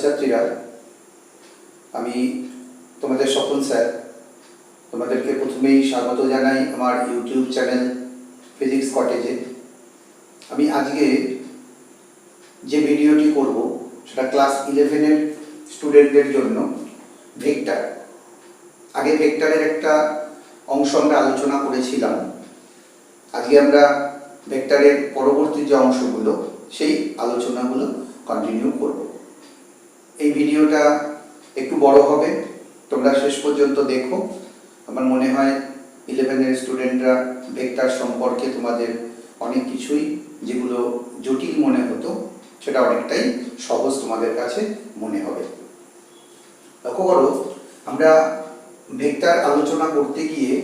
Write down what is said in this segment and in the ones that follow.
ছাত্রছাত্রীরা, আমি তোমাদের সকল স্যার, তোমাদেরকে প্রথমেই স্বাগত জানাই আমার ইউটিউব চ্যানেল ফিজিক্স কটেজে। আমি আজকে যে ভিডিওটি করব সেটা ক্লাস 11-এর স্টুডেন্টদের জন্য ভেক্টর। আগে ভেক্টরের একটা অংশ আমরা আলোচনা করেছিলাম। আজকে আমরা ভেক্টরের পরবর্তী যে অংশগুলো সেই আলোচনাগুলো কন্টিনিউ করব। এই ভিডিওটা একটু বড় হবে, তোমরা শেষ পর্যন্ত দেখো। আমার মনে হয় 11-এর স্টুডেন্টরা ভেক্টর সম্পর্কে তোমাদের অনেক কিছুই যেগুলো জটিল মনে হতো সেটা অনেকটাই সহজ তোমাদের কাছে মনে হবে। লক্ষ্য করো, আমরা ভেক্টর আলোচনা করতে গিয়ে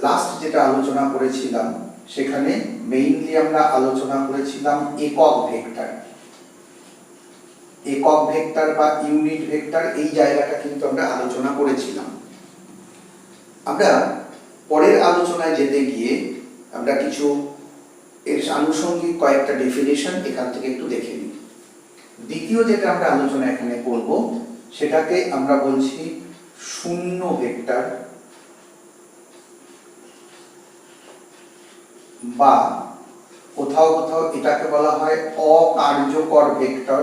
লাস্ট যেটা আলোচনা করেছিলাম সেখানে মেইনলি আমরা আলোচনা করেছিলাম একক ভেক্টর। একক ভেক্টর বা ইউনিট ভেক্টর, এই জায়গাটা কিন্তু আমরা আলোচনা করেছিলাম। আমরা পরের আলোচনায় যেতে গিয়ে আমরা কিছু এর আনুষঙ্গিক কয়েকটা ডেফিনেশন এখান থেকে একটু দেখে নিই। দ্বিতীয় যেটা আমরা আলোচনা এখানে করব সেটাকে আমরা বলছি শূন্য ভেক্টর বা কোথাও কোথাও এটাকে বলা হয় অকার্যকর ভেক্টর।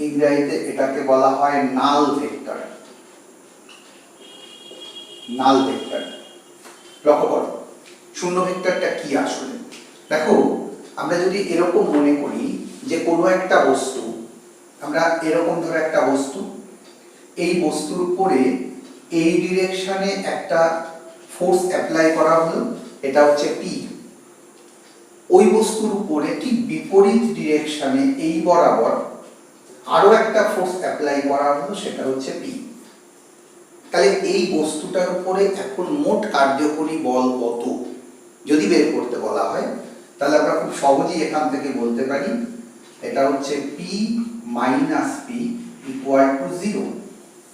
ইংরেজিতে এটাকে বলা হয় নাল ভেক্টর। নাল ভেক্টর। লক্ষ্য করো, শূন্য ভেক্টরটা কি আসলে? দেখো, আমরা যদি এরকম মনে করি যে কোনো একটা বস্তু, আমরা এরকম ধরে একটা বস্তু, এই বস্তুর উপরে এই ডিরেকশনে একটা ফোর্স অ্যাপ্লাই করা হলো, এটা হচ্ছে পি। ওই বস্তুর উপরে ঠিক বিপরীত ডিরেকশনে এই বরাবর আরো একটা ফোর্স অ্যাপ্লাই করা হলো, সেটা হচ্ছে পি। তাহলে এই বস্তুটার উপরে এখন মোট কার্যকরী বল কত যদি বের করতে বলা হয়, তাহলে আমরা খুব সহজেই এখান থেকে বলতে পারি এটা হচ্ছে P minus P equal to 0।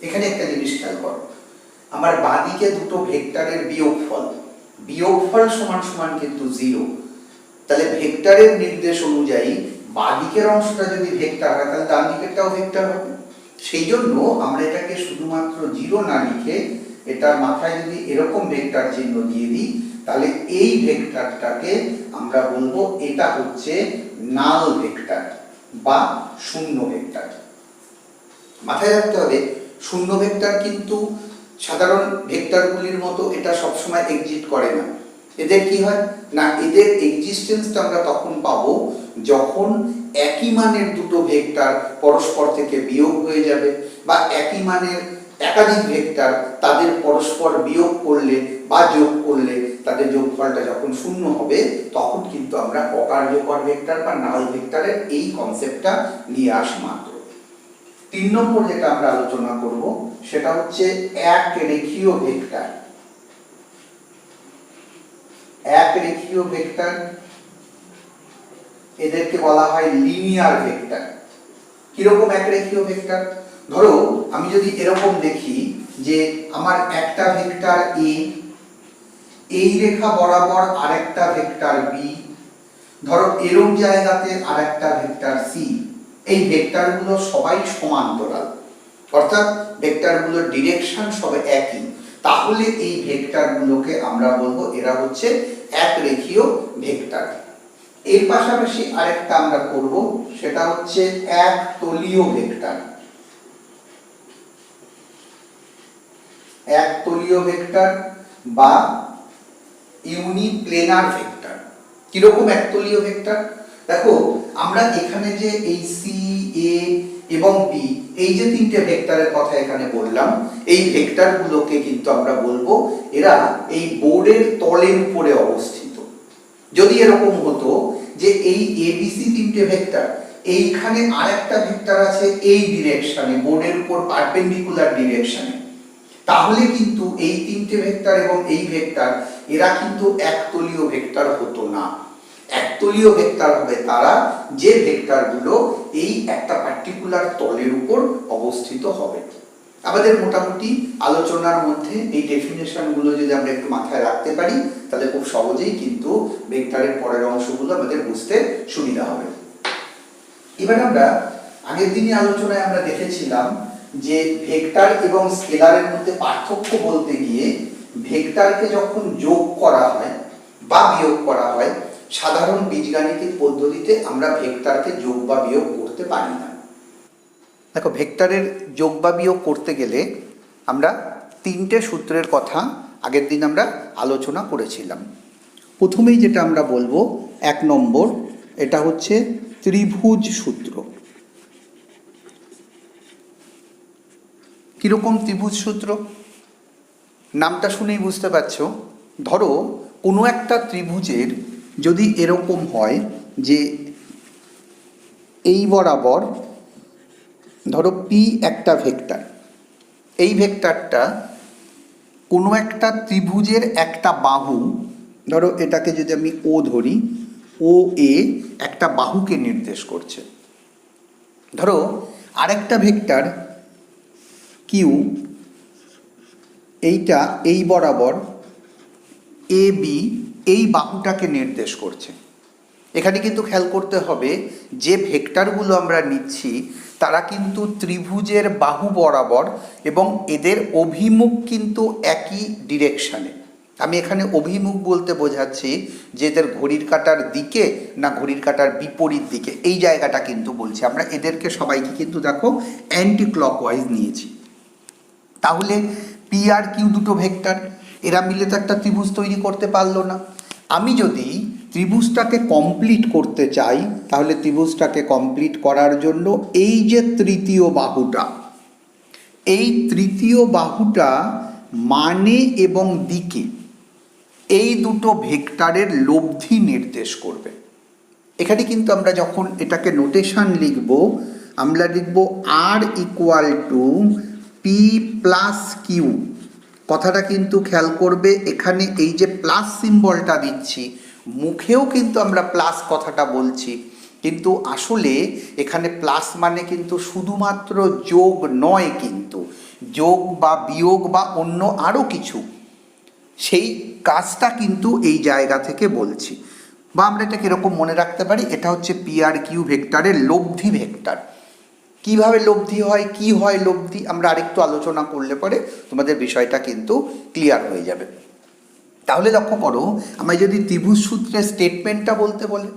এখানে একটা জিনিস খেয়াল করো, আমার বাঁদিকে দুটো ভেক্টরের বিয়োগফল সমান সমান কিন্তু 0। তাহলে ভেক্টরের নির্দেশ অনুযায়ী বাঁদিকের অংশটা যদি ভেক্টর হয় তাহলে ডান দিকেরটাও ভেক্টর হবে। সেই জন্য আমরা এটাকে শুধুমাত্র 0 না লিখে এটার মাথায় যদি এরকম ভেক্টর চিহ্ন দিয়ে দিই, তাহলে এই ভেক্টরটাকে আমরা বলবো এটা হচ্ছে নাল ভেক্টর বা শূন্য ভেক্টর। মাথায় রাখতে হবে, শূন্য ভেক্টর কিন্তু সাধারণ ভেক্টরগুলির মতো এটা সবসময় এক্সিস্ট করে না। এদের কি হয় না, এদের এক্সিস্টেন্সটা আমরা তখন পাবো যখন একই মানের দুটো ভেক্টর পরস্পর থেকে বিয়োগ হয়ে যাবে, বা একই মানের একাধিক ভেক্টর তাদের পরস্পর বিয়োগ করলে বা যোগ করলে তাদের যোগফলটা যখন শূন্য হবে, তখন কিন্তু আমরা অকার্যকর ভেক্টর বা নাল ভেক্টরের এই কনসেপ্টটা নিয়ে আসি মাত্র। 3 নম্বর যেটা আমরা আলোচনা করব সেটা হচ্ছে এক রেখীয় ভেক্টর। এক রেখীয় ভেক্টর, এদেরকে বলা হয় লিনিয়ার ভেক্টর। কিরকম এক রেখীয় ভেক্টর? ধরো আমি যদি এরকম দেখি যে আমার একটা ভেক্টর এ, এই রেখা বরাবর আরেকটা ভেক্টর বি, ধরো এরকম জায়গাতে আরেকটা ভেক্টর সি। এই ভেক্টরগুলো সবাই সমান্তরাল, অর্থাৎ ভেক্টরগুলোর ডিরেকশন সব একই। তাহলে এই ভেক্টরগুলোকে আমরা বলবো এরা হচ্ছে এক রেখীয় ভেক্টর। এর পাশাপাশি আরেকটা আমরা করব, সেটা হচ্ছে এক তলীয় ভেক্টর। এক তলীয় ভেক্টর বা ইউনিপ্লেনার ভেক্টর। কিরকম একতলীয় ভেক্টর? দেখো, আমরা এখানে যে এই সি, এ এবং বি, এই যে তিনটে ভেক্টরের কথা এখানে বললাম, এই ভেক্টরগুলোকে কিন্তু আমরা বলবো এরা এই বোর্ডের তলের উপরে অবস্থিত। যদি এরকম হতো যে এই এবিসি তিনটে ভেক্টর, এইখানে আরেকটা ভেক্টর আছে এই ডিরেকশনে, বোর্ডের উপর পারপেন্ডিকুলার ডিরেকশনে, তাহলে কিন্তু এই তিনটে ভেক্টর এবং এই ভেক্টর এরা কিন্তু একতলীয় ভেক্টর হতো না। একতলীয় ভেক্টর হবে তারা যে ভেক্টরগুলো এই একটা পার্টিকুলার তলের উপর অবস্থিত হবে। আমাদের মোটামুটি আলোচনার মধ্যে এই ডেফিনেশনগুলো যদি আমরা একটু মাথায় রাখতে পারি তাহলে খুব সহজেই কিন্তু ভেক্টরের পরের অংশগুলো আমাদের বুঝতে সুবিধা হবে। এবার আমরা আগের দিনই আলোচনায় আমরা দেখেছিলাম যে ভেক্টর এবং স্কেলারের মধ্যে পার্থক্য বলতে গিয়ে ভেক্টরকে যখন যোগ করা হয় বা বিয়োগ করা হয় সাধারণ বীজগাণিতিক পদ্ধতিতে আমরা ভেক্টরকে যোগ বা বিয়োগ করতে পারি না। দেখো, ভেক্টরের যোগ বা বিয়োগ করতে গেলে আমরা তিনটে সূত্রের কথা আগের দিন আমরা আলোচনা করেছিলাম। প্রথমেই যেটা আমরা বলবো 1 নম্বর, এটা হচ্ছে ত্রিভুজ সূত্র। কীরকম ত্রিভুজ সূত্র? নামটা শুনেই বুঝতে পারছো। ধরো কোনো একটা ত্রিভুজের যদি এরকম হয় যে এই বরাবর ধরো পি একটা ভেক্টর, এই ভেক্টরটা কোনো একটা ত্রিভুজের একটা বাহু, ধরো এটাকে যদি আমি ও ধরি, ও এ একটা বাহুকে নির্দেশ করছে। ধরো আরেকটা ভেক্টর কিউ, এইটা এই বরাবর এ বি এই বাহুটাকে নির্দেশ করছে। এখানে কিন্তু খেয়াল করতে হবে যে ভেক্টরগুলো আমরা নিচ্ছি তারা কিন্তু ত্রিভুজের বাহু বরাবর এবং এদের অভিমুখ কিন্তু একই ডিরেকশানে। আমি এখানে অভিমুখ বলতে বোঝাচ্ছি যে এদের ঘড়ির কাঁটার দিকে না ঘড়ির কাঁটার বিপরীত দিকে, এই জায়গাটা কিন্তু বলছি। আমরা এদেরকে সবাইকে কিন্তু দেখো অ্যান্টি ক্লকওয়াইজ নিয়েছি। তাহলে পি আর কিউ দুটো ভেক্টর, এরা মিলে তো একটা ত্রিভুজ তৈরি করতে পারলো না। আমি যদি ত্রিভুজটাকে কমপ্লিট করতে চাই তাহলে ত্রিভুজটাকে কমপ্লিট করার জন্য এই যে তৃতীয় বাহুটা, এই তৃতীয় বাহুটা মানে এবং দিকে এই দুটো ভেক্টরের লব্ধি নির্দেশ করবে। এখানে কিন্তু আমরা যখন এটাকে নোটেশন লিখব, আমরা লিখব R equal to P plus Q. কথাটা কিন্তু খেয়াল করবে, এখানে এই যে প্লাস সিম্বলটা দিচ্ছি, মুখেও কিন্তু আমরা প্লাস কথাটা বলছি, কিন্তু আসলে এখানে প্লাস মানে কিন্তু শুধুমাত্র যোগ নয়, কিন্তু যোগ বা বিয়োগ বা অন্য আরও কিছু, সেই কাজটা কিন্তু এই জায়গা থেকে বলছি। বা আমরা এটাকে এরকম মনে রাখতে পারি, এটা হচ্ছে পি আর কিউ ভেক্টরের লব্ধি ভেক্টর। কিভাবে লব্ধি হয়, কি হয় লব্ধি, আমরা আরেকটু আলোচনা করলে পরে তোমাদের বিষয়টা কিন্তু ক্লিয়ার হয়ে যাবে। তাহলে লক্ষ্য করো, আমরা যদি ত্রিভুজ সূত্রের স্টেটমেন্টটা বলতে বলে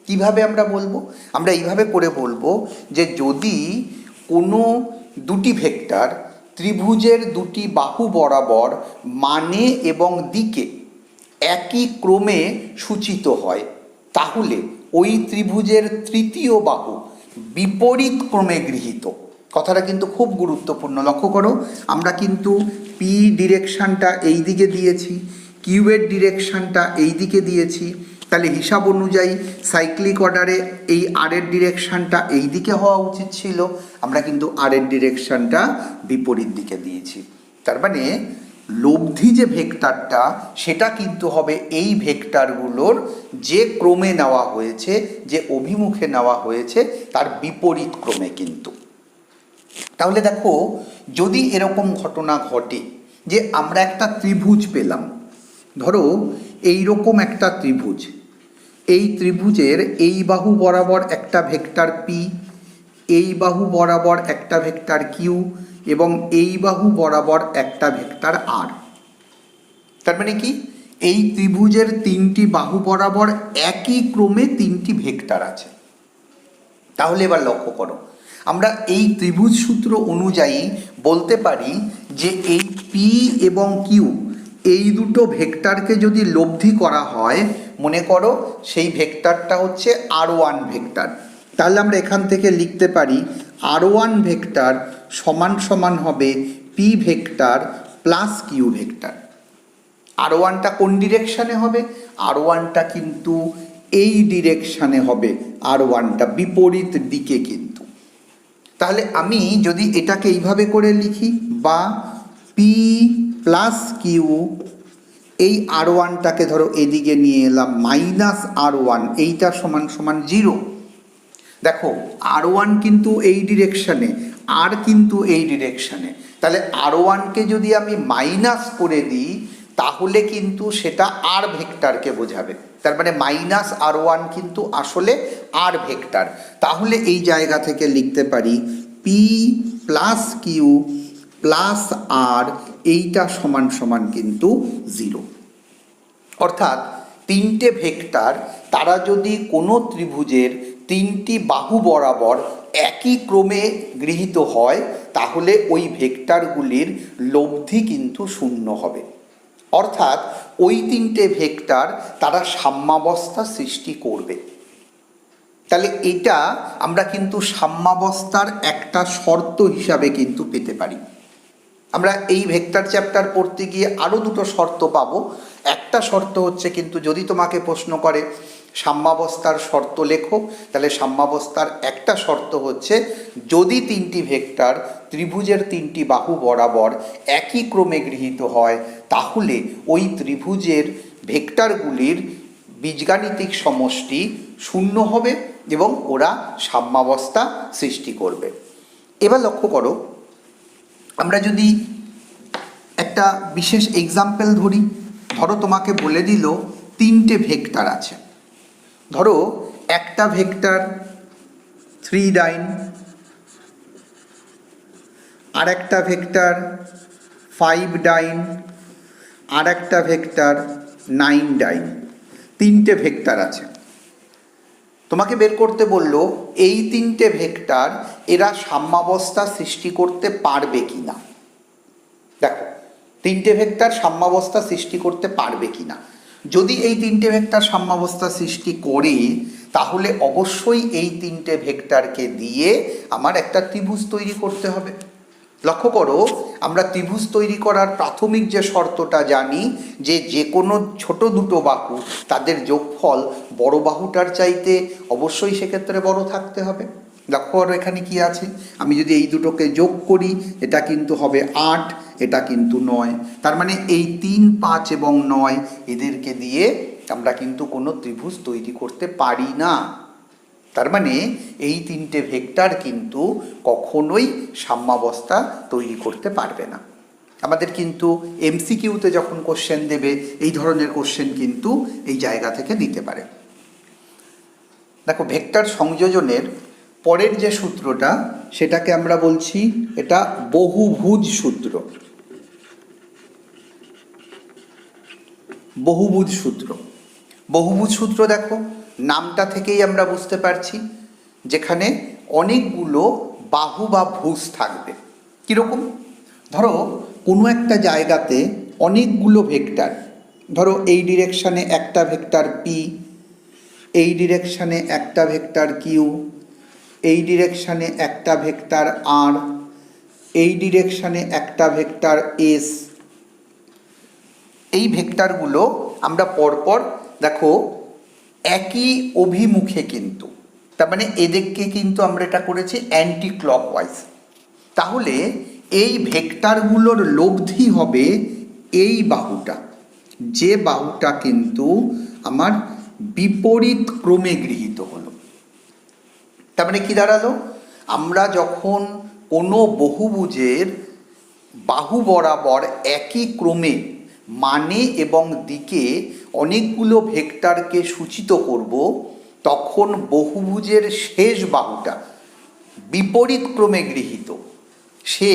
কিভাবে আমরা বলবো, আমরা এইভাবে করে বলবো যে যদি কোনো দুটি ভেক্টর ত্রিভুজের দুটি বাহু বরাবর মানে এবং দিকে একই ক্রমে সূচিত হয় তাহলে ওই ত্রিভুজের তৃতীয় বাহু বিপরীত ক্রমে গৃহীত। কথাটা কিন্তু খুব গুরুত্বপূর্ণ। লক্ষ্য করো, আমরা কিন্তু পি ডিরেকশানটা এই দিকে দিয়েছি, কিউয়ের ডিরেকশানটা এই দিকে দিয়েছি, তাহলে হিসাব অনুযায়ী সাইক্লিক অর্ডারে এই আরের ডিরেকশানটা এই দিকে হওয়া উচিত ছিল, আমরা কিন্তু আরের ডিরেকশানটা বিপরীত দিকে দিয়েছি। তার মানে লব্ধি যে ভেক্টরটা সেটা কিন্তু হবে এই ভেক্টরগুলোর যে ক্রমে নেওয়া হয়েছে, যে অভিমুখে নেওয়া হয়েছে তার বিপরীত ক্রমে কিন্তু। তাহলে দেখো, যদি এরকম ঘটনা ঘটে যে আমরা একটা ত্রিভুজ পেলাম, ধরো এইরকম একটা ত্রিভুজ, এই ত্রিভুজের এই বাহু বরাবর একটা ভেক্টর পি, এই বাহু বরাবর একটা ভেক্টর কিউ এবং এই বাহু বরাবর একটা ভেক্টর আর। তার মানে কি, এই ত্রিভুজের তিনটি বাহু বরাবর একই ক্রমে তিনটি ভেক্টর আছে। তাহলে এবার লক্ষ্য করো, আমরা এই ত্রিভুজ সূত্র অনুযায়ী বলতে পারি যে এই পি এবং কিউ এই দুটো ভেক্টরকে যদি লব্ধি করা হয়, মনে করো সেই ভেক্টরটা হচ্ছে আর1 ভেক্টর, তাহলে আমরা এখান থেকে লিখতে পারি আর1 ভেক্টর সমান সমান হবে P vector plus Q vector. আর1টা কোন ডিরেকশানে হবে? আর1টা কিন্তু এই ডিরেকশানে হবে, আর1টা বিপরীত দিকে কিন্তু। তাহলে আমি যদি এটাকে এইভাবে করে লিখি, বা পি প্লাস কিউ, এই আর1টাকে ধরো এদিকে নিয়ে এলাম মাইনাস আর1, এইটা সমান সমান 0। দেখো আর1 কিন্তু এই ডিরেকশানে, আর কিন্তু এই ডিরেকশানে, তাহলে R1কে যদি আমি মাইনাস করে দিই তাহলে কিন্তু সেটা আর ভেক্টরকে বোঝাবে। তার মানে মাইনাস R1 কিন্তু আসলে আর ভেক্টর। তাহলে এই জায়গা থেকে লিখতে পারি পি প্লাস কিউ প্লাস আর, এইটা সমান সমান কিন্তু 0। অর্থাৎ তিনটে ভেক্টর তারা যদি কোনো ত্রিভুজের তিনটি বাহু বরাবর একই ক্রমে গৃহীত হয় তাহলে ওই ভেক্টরগুলির লব্ধি কিন্তু শূন্য হবে। অর্থাৎ ওই তিনটে ভেক্টর তারা সাম্যাবস্থা সৃষ্টি করবে। তাহলে এটা আমরা কিন্তু সাম্যাবস্থার একটা শর্ত হিসাবে কিন্তু পেতে পারি। আমরা এই ভেক্টর চ্যাপ্টার পড়তে গিয়ে আরও দুটো শর্ত পাবো। একটা শর্ত হচ্ছে কিন্তু যদি তোমাকে প্রশ্ন করে সাম্যাবস্থার শর্ত লেখো, তাহলে সাম্যাবস্থার একটা শর্ত হচ্ছে যদি তিনটি ভেক্টর ত্রিভুজের তিনটি বাহু বরাবর একই ক্রমে গৃহীত হয় তাহলে ওই ত্রিভুজের ভেক্টরগুলির বীজগাণিতিক সমষ্টি শূন্য হবে এবং ওরা সাম্যাবস্থা সৃষ্টি করবে। এবার লক্ষ্য করো, আমরা যদি একটা বিশেষ এক্সাম্পল ধরি, ধরো তোমাকে বলে দিল তিনটে ভেক্টর আছে। ধরো একটা ভেক্টর 3 ডাইন, আর একটা ভেক্টর 5 ডাইন, আর একটা ভেক্টর 9 ডাইন। তিনটে ভেক্টর আছে। তোমাকে বের করতে বলল এই তিনটে ভেক্টর এরা সাম্যাবস্থা সৃষ্টি করতে পারবে কি না। দেখো তিনটে ভেক্টর সাম্যাবস্থা সৃষ্টি করতে পারবে কি না। যদি এই তিনটে ভেক্টর সাম্যাবস্থা সৃষ্টি করে তাহলে অবশ্যই এই তিনটে ভেক্টরকে দিয়ে আমার একটা ত্রিভুজ তৈরি করতে হবে। লক্ষ্য করো, আমরা ত্রিভুজ তৈরি করার প্রাথমিক যে শর্তটা জানি যে কোনো ছোট দুটো বাহু তাদের যোগফল বড় বাহুটার চাইতে অবশ্যই সেক্ষেত্রে বড় থাকতে হবে। লক্ষ্য করো এখানে কি আছে, আমি যদি এই দুটোকে যোগ করি এটা কিন্তু হবে 8, এটা কিন্তু 9। তার মানে এই 3, 5 এবং 9 এদেরকে দিয়ে আমরা কিন্তু কোনো ত্রিভুজ তৈরি করতে পারি না। তার মানে এই তিনটে ভেক্টর কিন্তু কখনোই সাম্যাবস্থা তৈরি করতে পারবে না। আমাদের কিন্তু এমসিকিউতে যখন কোশ্চেন দেবে এই ধরনের কোশ্চেন কিন্তু এই জায়গা থেকে দিতে পারে। দেখো ভেক্টর সংযোজনের পরের যে সূত্রটা সেটাকে আমরা বলছি এটা বহুভুজ সূত্র। বহুভুজ সূত্র, বহুভুজ সূত্র দেখো নামটা থেকেই আমরা বুঝতে পারছি যেখানে অনেকগুলো বাহু বা ভুজ থাকবে। কীরকম, ধরো কোনো একটা জায়গাতে অনেকগুলো ভেক্টর, ধরো এই ডিরেকশানে একটা ভেক্টর পি, এই ডিরেকশানে একটা ভেক্টর কিউ, এই ডিরেকশানে একটা ভেক্টর আর, এই ডিরেকশানে একটা ভেক্টর এস। এই ভেক্টরগুলো আমরা পরপর দেখো একই অভিমুখে কিন্তু, তার মানে এদেরকে কিন্তু আমরা এটা করেছি অ্যান্টি ক্লকওয়াইজ। তাহলে এই ভেক্টরগুলোর লব্ধি হবে এই বাহুটা, যে বাহুটা কিন্তু আমার বিপরীত ক্রমে গৃহীত হলো। তার মানে কি দাঁড়ালো, আমরা যখন কোনো বহুভুজের বাহু বরাবর একই ক্রমে মানে এবং দিকে অনেকগুলো ভেক্টরকে সূচিত করব তখন বহুভুজের শেষ বাহুটা বিপরীত ক্রমে গৃহীত, সে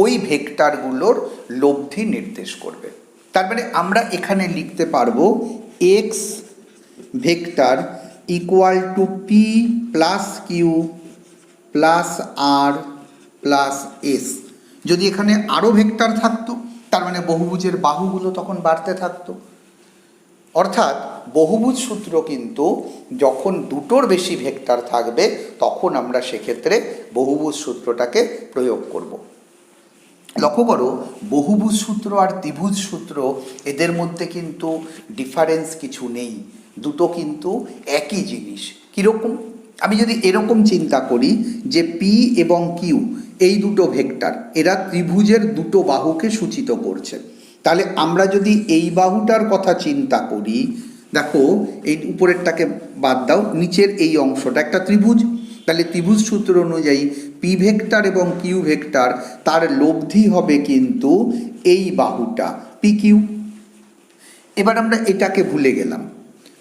ওই ভেক্টরগুলোর লব্ধি নির্দেশ করবে। তার মানে আমরা এখানে লিখতে পারবো X vector equal to P plus Q plus R plus S. যদি এখানে আরও ভেক্টর থাকতো তার মানে বহুভুজের বাহুগুলো তখন বাড়তে থাকতো। অর্থাৎ বহুভুজ সূত্র কিন্তু যখন দুটোর বেশি ভেক্টর থাকবে তখন আমরা সেক্ষেত্রে বহুভুজ সূত্রটাকে প্রয়োগ করব। লক্ষ্য করো বহুভুজ সূত্র আর ত্রিভুজ সূত্র এদের মধ্যে কিন্তু ডিফারেন্স কিছু নেই, দুটো কিন্তু একই জিনিস। কীরকম, আমি যদি এরকম চিন্তা করি যে পি এবং কিউ এই দুটো ভেক্টর এরা ত্রিভুজের দুটো বাহুকে সূচিত করছে, তাহলে আমরা যদি এই বাহুটার কথা চিন্তা করি, দেখো এই উপরেরটাকে বাদ দাও, নিচের এই অংশটা একটা ত্রিভুজ, তাহলে ত্রিভুজ সূত্র অনুযায়ী পি ভেক্টর এবং কিউ ভেক্টর তার লব্ধি হবে কিন্তু এই বাহুটা পি কিউ। এবার আমরা এটাকে ভুলে গেলাম,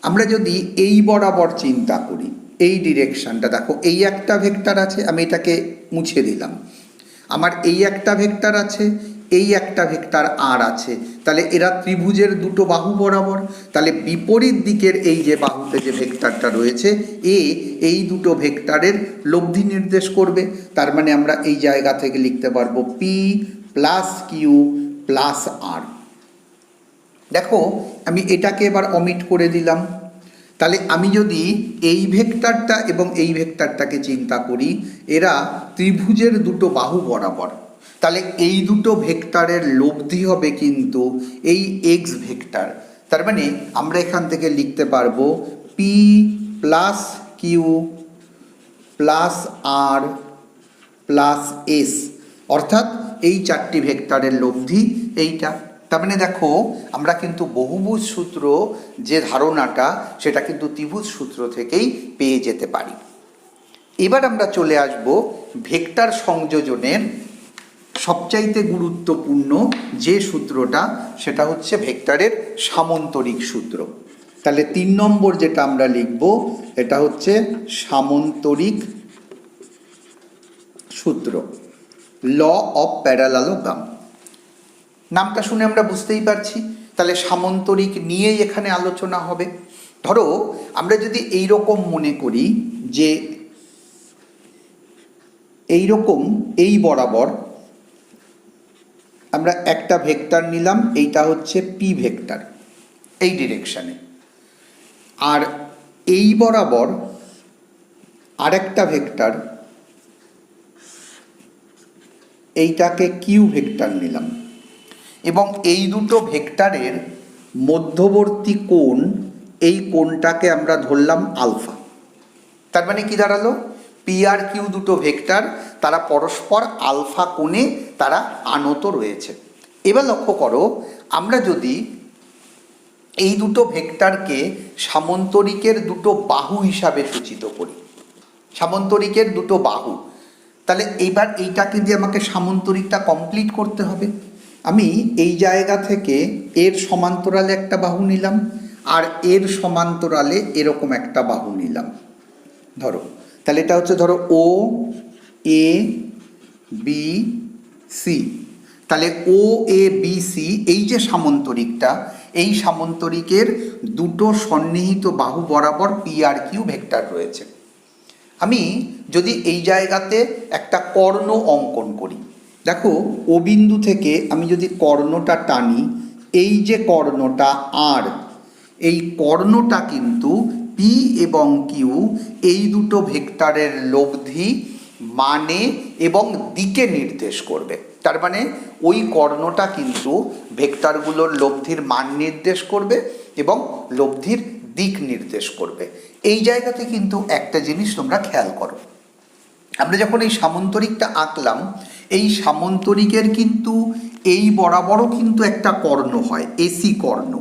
আমরা যদি এই বরাবর চিন্তা করি, এই ডিরেকশনটা দেখো, এই একটা ভেক্টর আছে, আমি এটাকে মুছে দিলাম, আমার এই একটা ভেক্টর আছে, এই একটা ভেক্টর আর আছে, তাহলে এরা ত্রিভুজের দুটো বাহু বরাবর, তাহলে বিপরীত দিকের এই যে বাহুতে যে ভেক্টরটা রয়েছে এই দুটো ভেক্টরের লব্ধি নির্দেশ করবে। তার মানে আমরা এই জায়গা থেকে লিখতে পারবো পি প্লাস কিউ প্লাস আর। দেখো আমি এটাকে এবার অমিট করে দিলাম, তাহলে আমি যদি এই ভেক্টরটা এবং এই ভেক্টরটাকে চিন্তা করি, এরা ত্রিভুজের দুটো বাহু বরাবর, তাহলে এই দুটো ভেক্টরের লব্ধি হবে কিন্তু এই এক্স ভেক্টর। তার মানে আমরা এখান থেকে লিখতে পারবো P plus Q plus R plus S, অর্থাৎ এই চারটি ভেক্টরের লব্ধি এইটা। তার মানে দেখো আমরা কিন্তু বহুভুজ সূত্র যে ধারণাটা, সেটা কিন্তু ত্রিভুজ সূত্র থেকেই পেয়ে যেতে পারি। এবার আমরা চলে আসব ভেক্টর সংযোজনের সবচাইতে গুরুত্বপূর্ণ যে সূত্রটা, সেটা হচ্ছে ভেক্টরের সামন্তরিক সূত্র। তাহলে 3 নম্বর যেটা আমরা লিখব, এটা হচ্ছে সামন্তরিক সূত্র, ল অফ প্যারালালোগ্রাম। নামটা শুনে আমরা বুঝতেই পারছি, তাহলে সামন্তরিক নিয়েই এখানে আলোচনা হবে। ধরো আমরা যদি এইরকম মনে করি যে এইরকম এই বরাবর আমরা একটা ভেক্টর নিলাম, এইটা হচ্ছে পি ভেক্টর এই ডিরেকশানে, আর এই বরাবর আরেকটা ভেক্টর, এইটাকে কিউ ভেক্টর নিলাম, এবং এই দুটো ভেক্টরের মধ্যবর্তী কোণ, এই কোণটাকে আমরা ধরলাম আলফা। তার মানে কি দাঁড়ালো, পি আর কিউ দুটো ভেক্টর, তারা পরস্পর আলফা কোণে তারা আনত রয়েছে। এবার লক্ষ্য করো, আমরা যদি এই দুটো ভেক্টরকে সামন্তরিকের দুটো বাহু হিসাবে সূচিত করি, সামন্তরিকের দুটো বাহু, তাহলে এইবার এইটাকে দিয়ে আমাকে সামন্তরিকটা কমপ্লিট করতে হবে। আমি এই জায়গা থেকে এর সমান্তরালে একটা বাহু নিলাম, আর এর সমান্তরালে এরকম একটা বাহু নিলাম, ধরো, তাহলে এটা হচ্ছে ধরো ও এ বি সি। তাহলে ও এ বি সি এই যে সামন্তরিকটা, এই সামন্তরিকের দুটো সন্নিহিত বাহু বরাবর পি আর কিউ ভেক্টর রয়েছে। আমি যদি এই জায়গাতে একটা কর্ণ অঙ্কন করি, দেখো ও বিন্দু থেকে আমি যদি কর্ণটা টানি, এই যে কর্ণটা আর, এই কর্ণটা কিন্তু পি এবং কিউ এই দুটো ভেক্টরের লব্ধি, মানে এবং দিকে নির্দেশ করবে। তার মানে ওই কর্ণটা কিন্তু ভেক্টরগুলোর লব্ধির মান নির্দেশ করবে এবং লব্ধির দিক নির্দেশ করবে। এই জায়গাতে কিন্তু একটা জিনিস তোমরা খেয়াল করো, আমরা যখন এই সামন্তরিকটা আঁকলাম, এই সামন্তরিকের কিন্তু এই বরাবরও কিন্তু একটা কর্ণ হয়, এসি কর্ণ।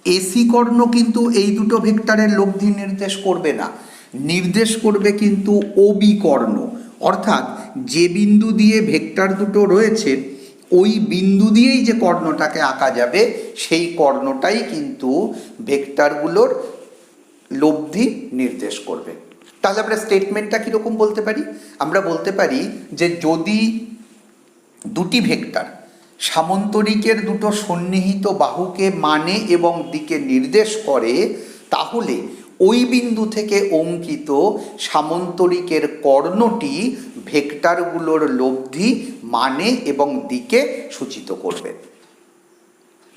এসি কর্ণ কিন্তু এই দুটো ভেক্টরের লব্ধি নির্দেশ করবে না, নির্দেশ করবে কিন্তু ওবি কর্ণ, অর্থাৎ যে বিন্দু দিয়ে ভেক্টর দুটো রয়েছে ওই বিন্দু দিয়েই যে কর্ণটাকে আঁকা যাবে, সেই কর্ণটাই কিন্তু ভেক্টরগুলোর লব্ধি নির্দেশ করবে। তাহলে আমরা স্টেটমেন্টটা কীরকম বলতে পারি, আমরা বলতে পারি যে যদি দুটি ভেক্টর সামন্তরিকের দুটো সন্নিহিত বাহুকে মানে এবং দিকে নির্দেশ করে, তাহলে ওই বিন্দু থেকে অঙ্কিত সামন্তরিকের কর্ণটি ভেক্টরগুলোর লব্ধি, মানে এবং দিকে সূচিত করবে।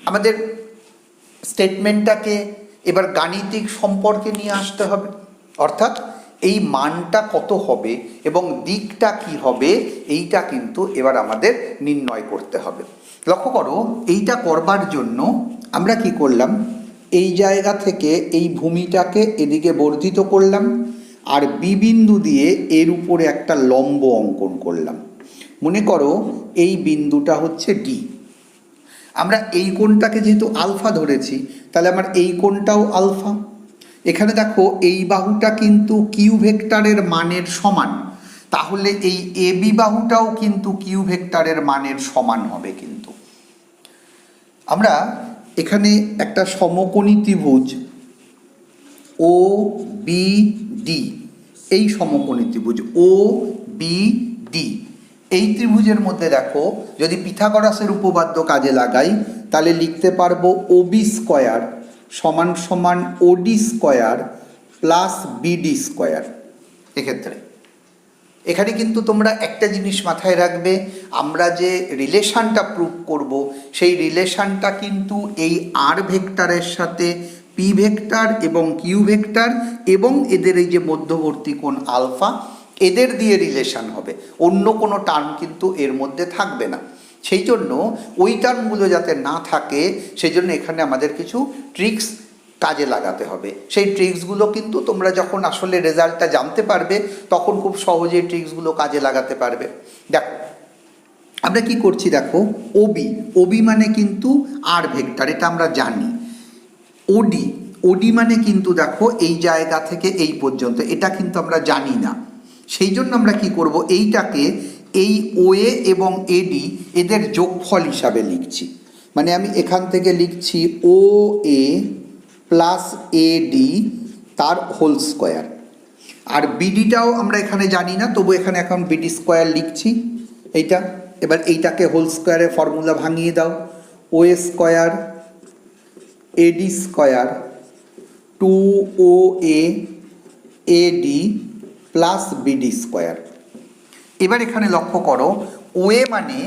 আমাদের স্টেটমেন্টটাকে এবার গাণিতিক সম্পর্কে নিয়ে আসতে হবে, অর্থাৎ এই মানটা কত হবে এবং দিকটা কি হবে, এইটা কিন্তু এবার আমাদের নির্ণয় করতে হবে। লক্ষ্য করো, এইটা করবার জন্য আমরা কি করলাম, এই জায়গা থেকে এই ভূমিটাকে এদিকে বর্ধিত করলাম, আর বি বিন্দু দিয়ে এর উপরে একটা লম্ব অঙ্কন করলাম। মনে করো এই বিন্দুটা হচ্ছে ডি, আমরা এই কোণটাকে যেহেতু আলফা ধরেছি, তাহলে আমার এই কোণটাও আলফা। এখানে দেখো এই বাহুটা কিন্তু কিউ ভেক্টরের মানের সমান, তাহলে এই এবি বাহুটাও কিন্তু কিউ ভেক্টরের মানের সমান হবে। কিন্তু আমরা এখানে একটা সমকোণী ত্রিভুজ ও বি ডি, এই সমকোণী ত্রিভুজ ও বি ডি, এই ত্রিভুজের মধ্যে দেখো যদি পিথাগোরাসের উপপাদ্য কাজে লাগাই তাহলে লিখতে পারবো ওবি স্কয়ার সমান সমান ওডি স্কয়ার প্লাস বিডি স্কয়ার। এক্ষেত্রে এখানে কিন্তু তোমরা একটা জিনিস মাথায় রাখবে, আমরা যে রিলেশনটা প্রুভ করব সেই রিলেশনটা কিন্তু এই আর ভেক্টরের সাথে পি ভেক্টর এবং কিউ ভেক্টর এবং এদের এই যে মধ্যবর্তী কোণ আলফা, এদের দিয়ে রিলেশন হবে, অন্য কোনো টার্ম কিন্তু এর মধ্যে থাকবে না। সেই জন্য ওই টার্মগুলো যাতে না থাকে সেই জন্য এখানে আমাদের কিছু ট্রিক্স কাজে লাগাতে হবে। সেই ট্রিক্সগুলো কিন্তু তোমরা যখন আসলে রেজাল্টটা জানতে পারবে তখন খুব সহজেই ট্রিক্সগুলো কাজে লাগাতে পারবে। দেখো আমরা কি করছি, দেখো ওবি, ওবি মানে কিন্তু আর ভেক্টর, এটা আমরা জানি। ওডি, ওডি মানে কিন্তু দেখো এই জায়গা থেকে এই পর্যন্ত, এটা কিন্তু আমরা জানি না। সেই জন্য আমরা কি করব, এইটাকে এই ওএ এবং এডি এদের যোগফল হিসাবে লিখছি। মানে আমি এখান থেকে লিখছি ও এ প্লাস এডি তার হোল স্কোয়ার, আর বিডিটাও আমরা এখানে জানি না, তবু এখানে এখন বিডি স্কোয়ার লিখছি এইটা। এবার এইটাকে হোল স্কোয়ারের ফর্মুলা ভাঙিয়ে দাও, ও এ স্কোয়ার এডি স্কোয়ার টু ও এ এডি প্লাস বিডি স্কোয়ার। এবার এখানে লক্ষ্য করো ওএ মানে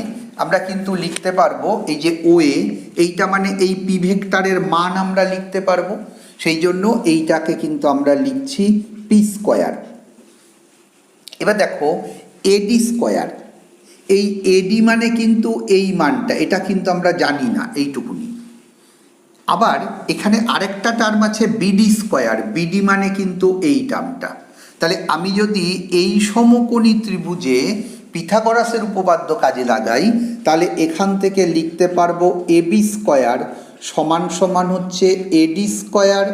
আমরা কিন্তু লিখতে পারবো এই যে ওএ, এইটা মানে এই পি ভেক্টরের মান আমরা লিখতে পারবো, সেই জন্য এইটাকে কিন্তু আমরা লিখছি পি স্কোয়ার। এবার দেখো এডি স্কোয়ার, এই এডি মানে কিন্তু এই মানটা, এটা কিন্তু আমরা জানি না এইটুকুনি। আবার এখানে আরেকটা টার্ম আছে বিডি স্কোয়ার, বিডি মানে কিন্তু এই টার্মটা। তাহলে আমি যদি এই সমকোণী ত্রিভুজে পিথাগোরাসের উপপাদ্য কাজে লাগাই তাহলে এখান থেকে লিখতে পারবো এবি স্কোয়ার সমান সমান হচ্ছে AD square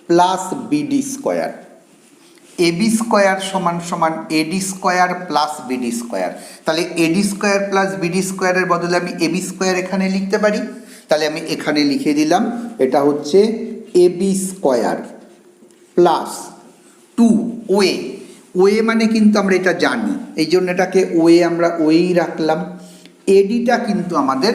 plus BD square. AB square সমান সমান AD square plus BD square. তাহলে এডি স্কোয়ার প্লাস বিডি স্কোয়ারের বদলে আমি এবি স্কোয়ার এখানে লিখতে পারি। তাহলে আমি এখানে লিখে দিলাম এটা হচ্ছে AB square plus two OA, OA মানে কিন্তু আমরা এটা জানি, এই জন্য এটাকে ওএ আমরা ওয়েই রাখলাম। এডিটা কিন্তু আমাদের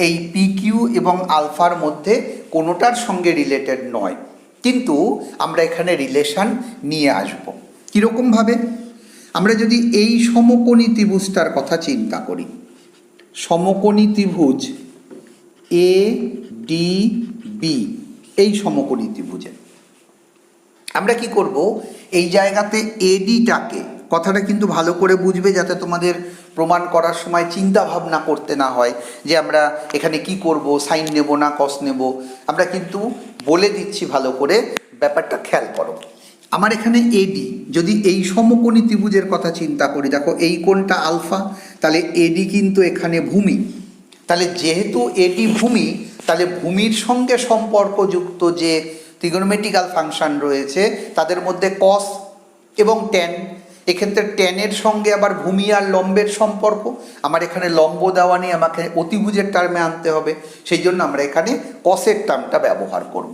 এই পি কিউ এবং আলফার মধ্যে কোনোটার সঙ্গে রিলেটেড নয়, কিন্তু আমরা এখানে রিলেশন নিয়ে আসব। কীরকমভাবে, আমরা যদি এই সমকোণী ত্রিভুজটার কথা চিন্তা করি, সমকোণী ত্রিভুজ এ ডি বি, এই সমকোণী ত্রিভুজে আমরা কি করব, এই জায়গাতে এডিটাকে, কথাটা কিন্তু ভালো করে বুঝবে যাতে তোমাদের প্রমাণ করার সময় চিন্তা ভাবনা করতে না হয় যে আমরা এখানে কি করব, সাইন নেব না কস নেব, আমরা কিন্তু বলে দিচ্ছি ভালো করে, ব্যাপারটা খেয়াল করো। আমার এখানে এডি, যদি এই সমকোণী ত্রিভুজের কথা চিন্তা করি, দেখো এই কোণটা আলফা, তাহলে এডি কিন্তু এখানে ভূমি। তাহলে যেহেতু এডি ভূমি, তাহলে ভূমির সঙ্গে সম্পর্কযুক্ত যে ট্রিগোনোমেট্রিক্যাল ফাংশন রয়েছে তাদের মধ্যে কস এবং ট্যান, এক্ষেত্রে ট্যানের সঙ্গে আবার ভূমি আর লম্বের সম্পর্ক, আমার এখানে লম্ব দেওয়া নেই, আমাকে অতিভুজের টার্মে আনতে হবে, সেই জন্য আমরা এখানে কসের টার্মটা ব্যবহার করব।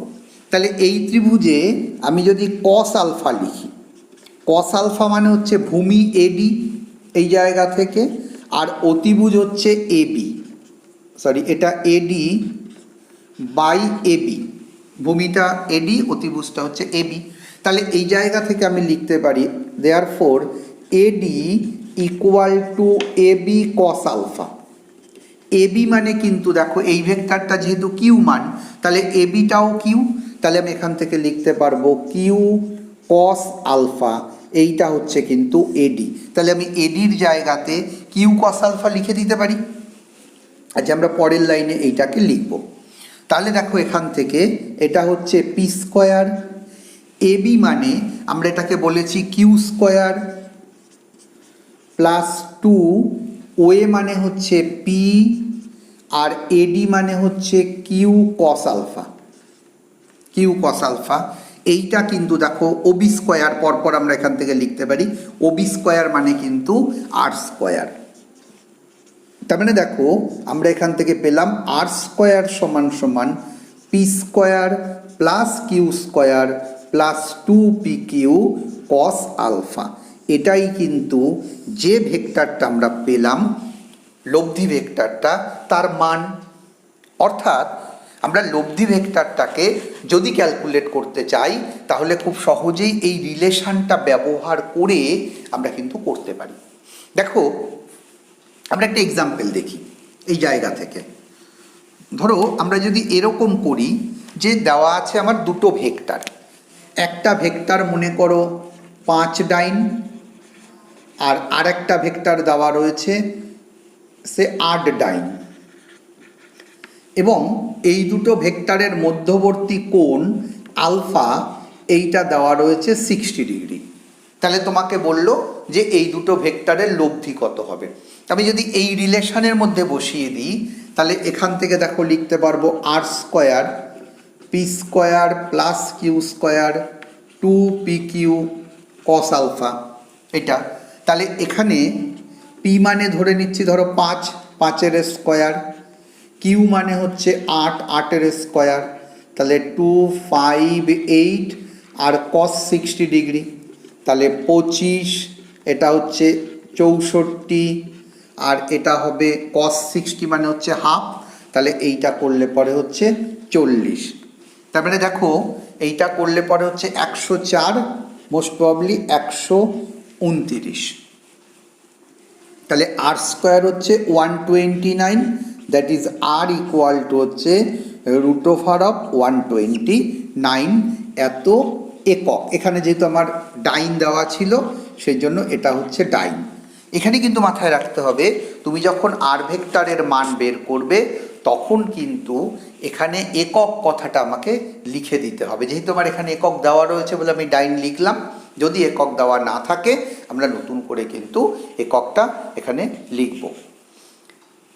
তাহলে এই ত্রিভুজে আমি যদি কস আলফা লিখি, কস আলফা মানে হচ্ছে ভূমি এডি এই জায়গা থেকে, আর অতিভুজ হচ্ছে এবি, সরি এটা এডি বাই এবি, ভূমিটা এডি অতিভুজটা হচ্ছে এবি। তাহলে এই জায়গা থেকে আমি লিখতে পারি therefore AD equal to AB cos alpha. AB মানে কিন্তু দেখো এই ভেক্টরটা যেহেতু কিউ মান, তাহলে এবিটাও কিউ, তাহলে আমি এখান থেকে লিখতে পারবো কিউ কস আলফা, এইটা হচ্ছে কিন্তু এডি। তাহলে আমি এডির জায়গাতে কিউ কস আলফা লিখে দিতে পারি। আচ্ছা, আমরা পরের লাইনে এইটাকে লিখব। তাহলে দেখো এখান থেকে এটা হচ্ছে পি স্কোয়ার, এবি মানে আমরা এটাকে বলেছি Q square plus two, OA মানে হচ্ছে পি, আর এডি মানে হচ্ছে Q cos alpha, Q cos alpha. এইটা কিন্তু দেখো ওবি স্কোয়ার, পরপর আমরা এখান থেকে লিখতে পারি ওবি স্কোয়ার মানে কিন্তু আর স্কোয়ার। তার মানে দেখো আমরা এখান থেকে পেলাম আর স্কোয়ার সমান সমান P square plus Q square plus 2pq cos alpha. এটাই কিন্তু যে ভেক্টরটা আমরা পেলাম লব্ধি ভেক্টরটা তার মান। অর্থাৎ আমরা লব্ধি ভেক্টরটাকে যদি ক্যালকুলেট করতে চাই তাহলে খুব সহজেই এই রিলেশনটা ব্যবহার করে আমরা কিন্তু করতে পারি। দেখো আমরা একটা এক্সাম্পল দেখি এই জায়গা থেকে। ধরো আমরা যদি এরকম করি যে দেওয়া আছে আমার দুটো ভেক্টর, একটা ভেক্টর মনে করো 5 ডাইন আর আরেকটা ভেক্টর দেওয়া রয়েছে সে 8 ডাইন, এবং এই দুটো ভেক্টরের মধ্যবর্তী কোণ আলফা এইটা দেওয়া রয়েছে 60 ডিগ্রি। তাহলে তোমাকে বলল যে এই দুটো ভেক্টরের লব্ধি কত হবে। আমি যদি এই রিলেশনের মধ্যে বসিয়ে দিই তাহলে এখান থেকে দেখো লিখতে পারবো R square P square plus Q square 2pq cos alpha এটা। তাহলে এখানে পি মানে ধরে নিচ্ছি ধরো 5, 5-এর স্কোয়ার, কিউ মানে হচ্ছে 8, 8-এর স্কোয়ার, তাহলে 2, 5, 8 আর কস 60 ডিগ্রি, তাহলে 25, এটা হচ্ছে 64 আর এটা হবে কস 60 মানে হচ্ছে হাফ, তাহলে এইটা করলে পরে হচ্ছে 40। তার মানে দেখো এইটা করলে পরে হচ্ছে 104, মোস্ট প্রবাবলি 129। তাহলে আর স্কোয়ার হচ্ছে 129, that is R equal to হচ্ছে √129 এত একক। এখানে যেহেতু আমার ডাইন দেওয়া ছিল সেই জন্য এটা হচ্ছে ডাইন। এখানে কিন্তু মাথায় রাখতে হবে তুমি যখন আর ভেক্টরের মান বের করবে তখন কিন্তু এখানে একক কথাটা আমাকে লিখে দিতে হবে। যেহেতু আমার এখানে একক দেওয়া রয়েছে বলে আমি ডাইন লিখলাম, যদি একক দেওয়া না থাকে আমরা নতুন করে কিন্তু এককটা এখানে লিখব।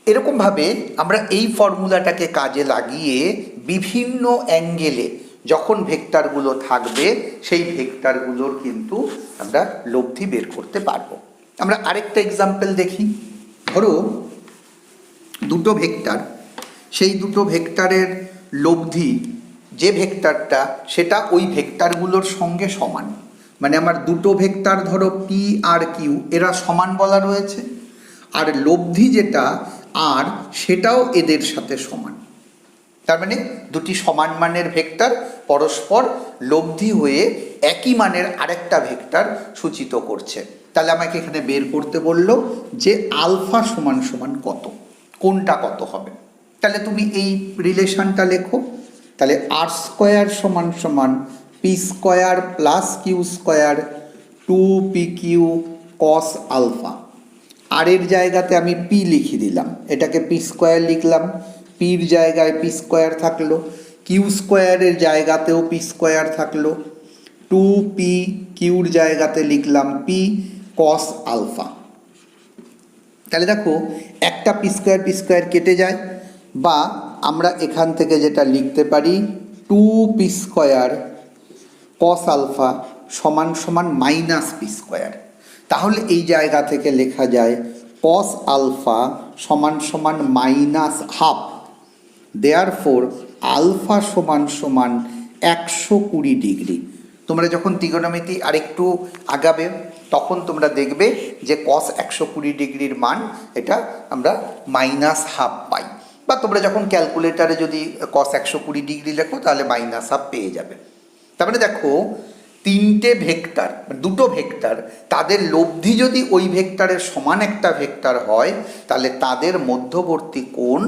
এরকমভাবে আমরা এই ফর্মুলাটাকে কাজে লাগিয়ে বিভিন্ন অ্যাঙ্গেলে যখন ভেক্টরগুলো থাকবে সেই ভেক্টরগুলোর কিন্তু আমরা লব্ধি বের করতে পারবো। আমরা আরেকটা এক্সাম্পল দেখি। ধরো দুটো ভেক্টর, সেই দুটো ভেক্টরের লব্ধি যে ভেক্টরটা সেটা ওই ভেক্টরগুলোর সঙ্গে সমান। মানে আমার দুটো ভেক্টর ধরো পি আর কিউ এরা সমান বলা রয়েছে, আর লব্ধি যেটা আর সেটাও এদের সাথে সমান। তার মানে দুটি সমান মানের ভেক্টর পরস্পর লব্ধি হয়ে একই মানের আরেকটা ভেক্টর সূচিত করছে। তাহলে আমাকে এখানে বের করতে বলল যে আলফা সমান সমান কত, কোনটা কত হবে। তাহলে তুমি এই রিলেশনটা লেখো। তাহলে আর স্কোয়ার সমান সমান P square plus Q square 2pq cos alpha. R এর জায়গাতে আমি পি লিখে দিলাম, এটাকে পি স্কোয়ার লিখলাম, পির জায়গায় পি স্কোয়ার থাকলো, কিউ স্কোয়ারের জায়গাতেও পি স্কোয়ার থাকলো, 2p কিউর জায়গাতে লিখলাম পি কস আলফা। তাহলে দেখো একটা পি স্কোয়ার কেটে যায়, বা আমরা এখান থেকে যেটা লিখতে পারি 2p স্কোয়ার কস আলফা সমান সমান মাইনাস পি স্কোয়ার। তাহলে এই জায়গা থেকে লেখা যায় কস আলফা সমান সমান মাইনাস হাফ, দেয়ারফোর আলফা সমান সমান 120 ডিগ্রি। তোমরা যখন ত্রিগোণমিতি আরেকটু আগাবে তখন তোমরা দেখবে যে কস 120 ডিগ্রির মান এটা আমরা মাইনাস হাফ পাই, বা তোমরা যখন ক্যালকুলেটারে যদি কস 120 ডিগ্রি লেখো তাহলে মাইনাস হাফ পেয়ে যাবে। তার মানে দেখো তিনটে ভেক্টর, দুটো ভেক্টর, তাদের লব্ধি যদি ওই ভেক্টরের সমান একটা ভেক্টর হয় তাহলে তাদের মধ্যবর্তী কোণ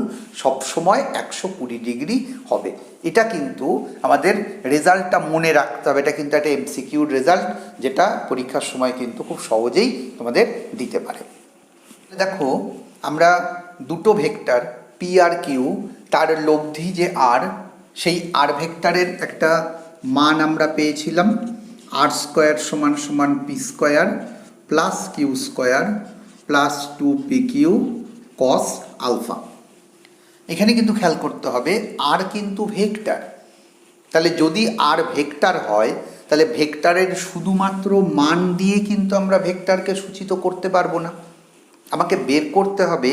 সবসময় 120 ডিগ্রি হবে। এটা কিন্তু আমাদের রেজাল্টটা মনে রাখতে হবে। এটা কিন্তু একটা এমসিকিউর রেজাল্ট, যেটা পরীক্ষার সময় কিন্তু খুব সহজেই তোমাদের দিতে পারে। দেখো আমরা দুটো ভেক্টর পি আর কিউ, তার লব্ধি যে আর, সেই আর ভেক্টরের একটা মান আমরা পেয়েছিলাম আর স্কোয়ার সমান সমান P square plus Q square plus 2pq cos alpha. এখানে কিন্তু খেয়াল করতে হবে আর কিন্তু ভেক্টর, তাহলে যদি আর ভেক্টর হয় তাহলে ভেক্টরের শুধুমাত্র মান দিয়ে কিন্তু আমরা ভেক্টরকে সূচিত করতে পারবো না, আমাকে বের করতে হবে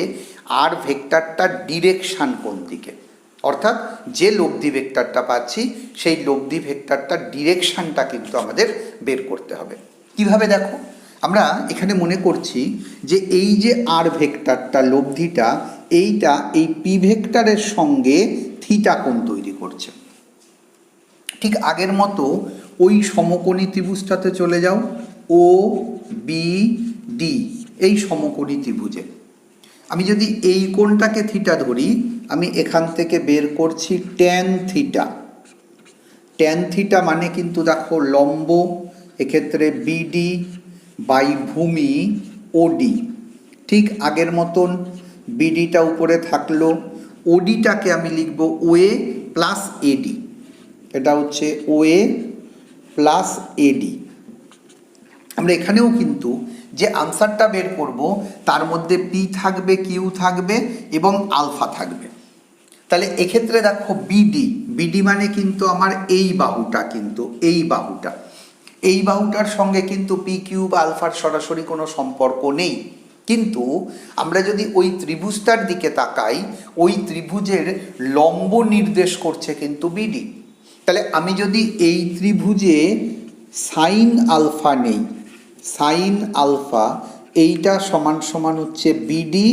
আর ভেক্টরটার ডিরেকশান কোন দিকে, অর্থাৎ যে লব্ধি ভেক্টরটা পাচ্ছি সেই লব্ধি ভেক্টরটার ডিরেকশানটা কিন্তু আমাদের বের করতে হবে। কিভাবে দেখো, আমরা এখানে মনে করছি যে এই যে আর ভেক্টরটা লব্ধিটা এইটা এই পি ভেক্টরের সঙ্গে থিটা কোণ তৈরি করছে। ঠিক আগের মতো ওই সমকোণী ত্রিভুজটাতে চলে যাও, ও বি ডি, এই সমকোণী ত্রিভুজে আমি যদি এই কোণটাকে থিটা ধরি, আমি এখান থেকে বের করছি ট্যান থিটা। ট্যান থিটা মানে কিন্তু দেখো লম্ব, এক্ষেত্রে বিডি বাই ভূমি ওডি। ঠিক আগের মতন বিডিটা উপরে থাকলো, ওডিটাকে আমি লিখব ওএ প্লাস এডি, এটা হচ্ছে ওএ প্লাস এডি। আমরা এখানেও কিন্তু যে আনসারটা বের করব তার মধ্যে পি থাকবে, কিউ থাকবে এবং আলফা থাকবে। তাহলে এক্ষেত্রে দেখো বিডি, বিডি মানে কিন্তু আমার এই বাহুটা, কিন্তু এই বাহুটা, এই বাহুটার সঙ্গে কিন্তু পি কিউ বা আলফার সরাসরি কোনো সম্পর্ক নেই, কিন্তু আমরা যদি ওই ত্রিভুজটার দিকে তাকাই, ওই ত্রিভুজের লম্ব নির্দেশ করছে কিন্তু বিডি। তাহলে আমি যদি এই ত্রিভুজে সাইন আলফা নেই, সাইন আলফা এইটা সমান সমান হচ্ছে BD